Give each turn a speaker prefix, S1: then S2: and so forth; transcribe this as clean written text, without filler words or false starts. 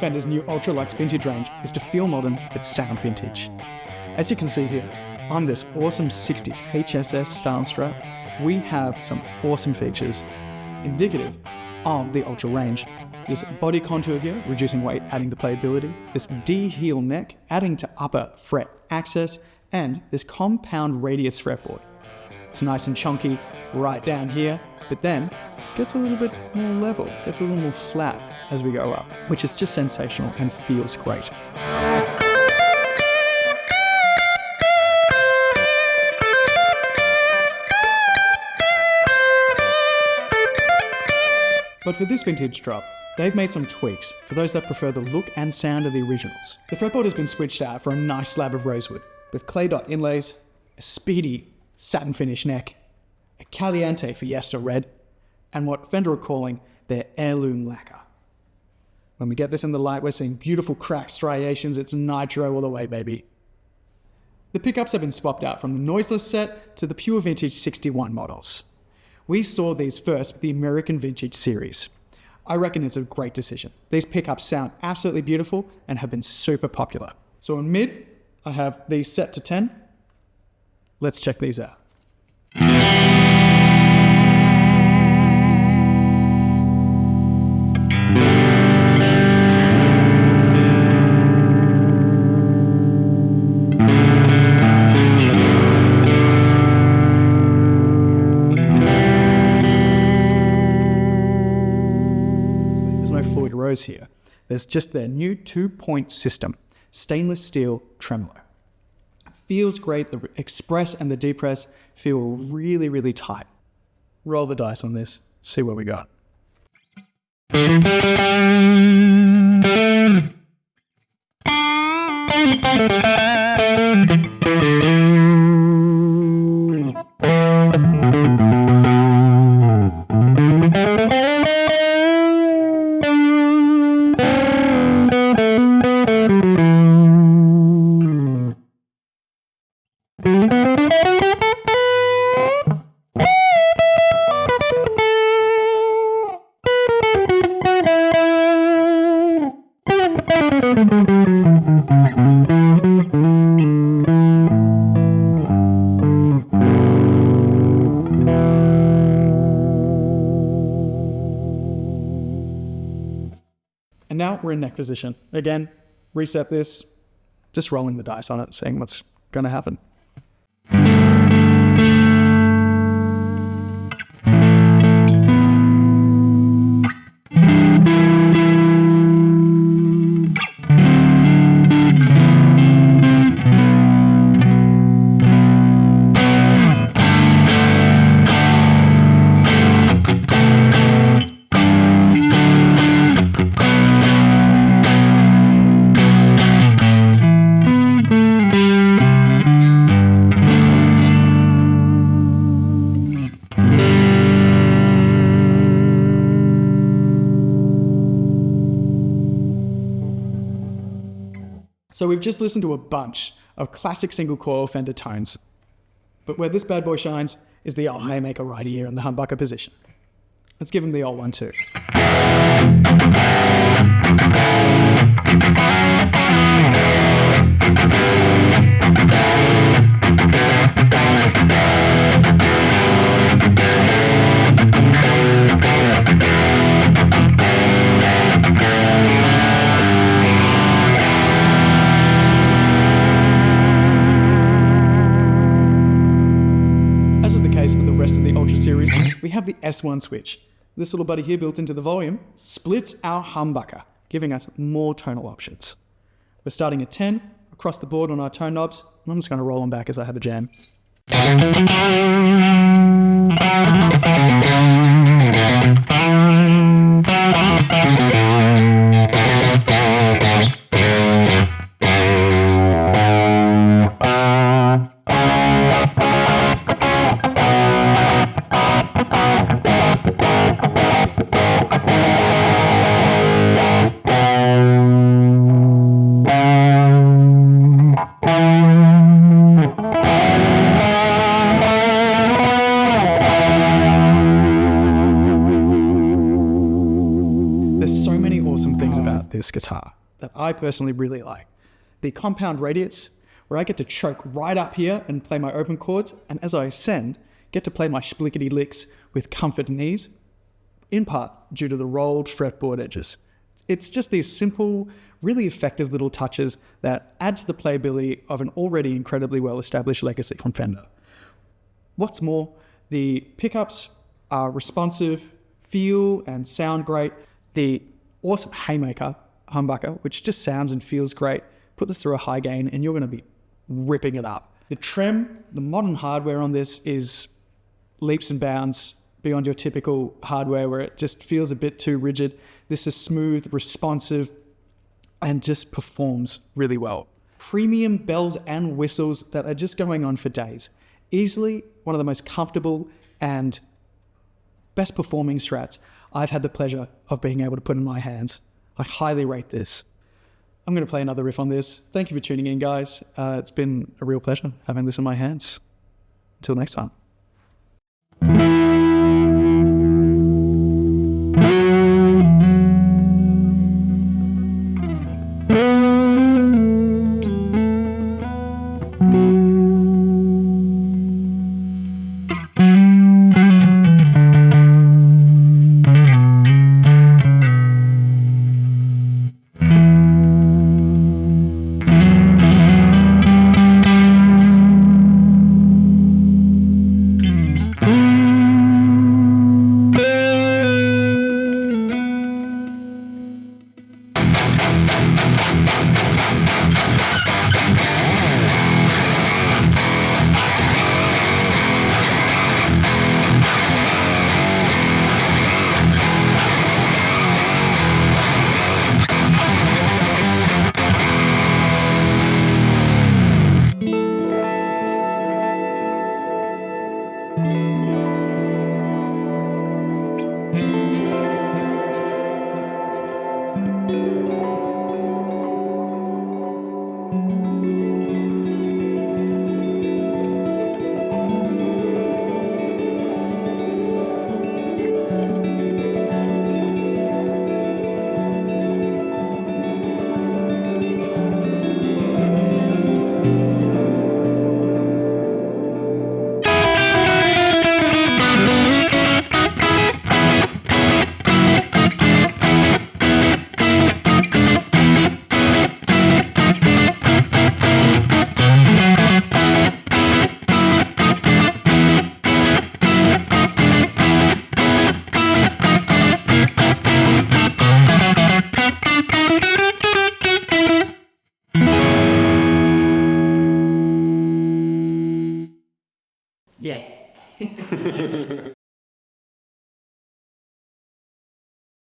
S1: Fender's new Ultra Luxe Vintage range is to feel modern but sound vintage. As you can see here, on this awesome 60s HSS style Strat, we have some awesome features indicative of the Ultra range. This body contour here, reducing weight, adding to playability. This D-heel neck, adding to upper fret access. And this compound radius fretboard. It's nice and chunky right down here, but then gets a little bit more level, gets a little more flat as we go up, which is just sensational and feels great. But for this vintage drop, they've made some tweaks for those that prefer the look and sound of the originals. The fretboard has been switched out for a nice slab of rosewood, with clay dot inlays, a speedy satin finish neck, a caliente fiesta red, and what Fender are calling their heirloom lacquer. When we get this in the light, we're seeing beautiful cracked striations. It's nitro all the way, baby. The pickups have been swapped out from the noiseless set to the pure vintage 61 models. We saw these first with the American Vintage series. I reckon it's a great decision. These pickups sound absolutely beautiful and have been super popular. So in mid, I have these set to 10. Let's check these out. There's no Floyd Rose here. There's just their new 2-point system. Stainless steel tremolo. Feels great. The express and the depress feel really, really tight. Roll the dice on this, see what we got. And now we're in neck position. Again, reset this, just rolling the dice on it, seeing what's going to happen. So we've just listened to a bunch of classic single coil Fender tones, but where this bad boy shines is the old haymaker right here in the humbucker position. Let's give him the old one too. With the rest of the Ultra series, we have the S1 switch. This little buddy here built into the volume splits our humbucker, giving us more tonal options. We're starting at 10 across the board on our tone knobs, and I'm just going to roll them back as I have a jam. There's so guitar that I personally really like. The compound radius, where I get to choke right up here and play my open chords, and as I ascend, get to play my splickety licks with comfort and ease, in part due to the rolled fretboard edges. It's just these simple, really effective little touches that add to the playability of an already incredibly well-established legacy from Fender. What's more, the pickups are responsive, feel and sound great. The awesome Haymaker humbucker, which just sounds and feels great, put this through a high gain and you're going to be ripping it up. The trem, the modern hardware on this is leaps and bounds beyond your typical hardware where it just feels a bit too rigid. This is smooth, responsive, and just performs really well. Premium bells and whistles that are just going on for days. Easily one of the most comfortable and best performing Strats I've had the pleasure of being able to put in my hands. I highly rate this. I'm going to play another riff on this. Thank you for tuning in, guys. It's been a real pleasure having this in my hands. Until next time.
S2: Yeah.